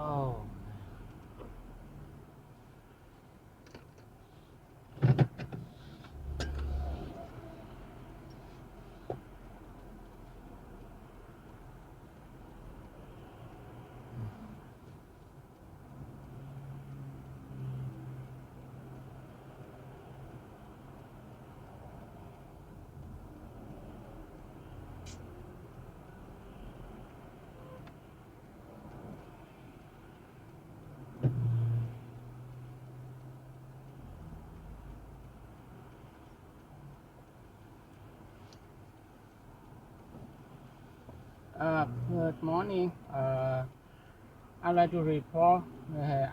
Oh, good morning. I'd like to report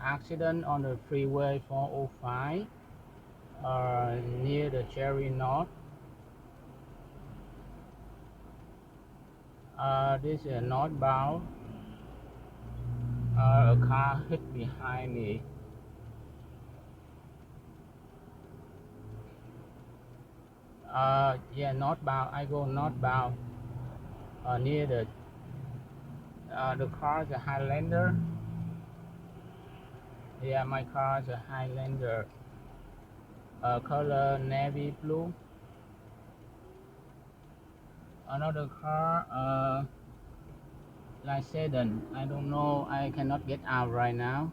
accident on the freeway 405 near the Cherry North. This is northbound. A car hit behind me. Yeah, northbound. I go northbound near the car is a Highlander. Yeah, my car is a Highlander. Color navy blue. Another car, like sedan. I don't know. I cannot get out right now.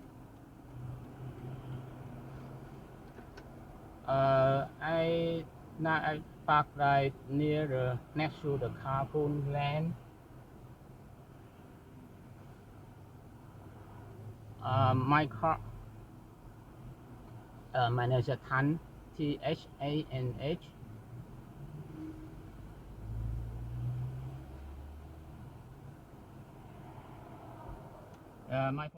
I now I park right near the next to the carpool lane. My car, my name is Than, Thanh. My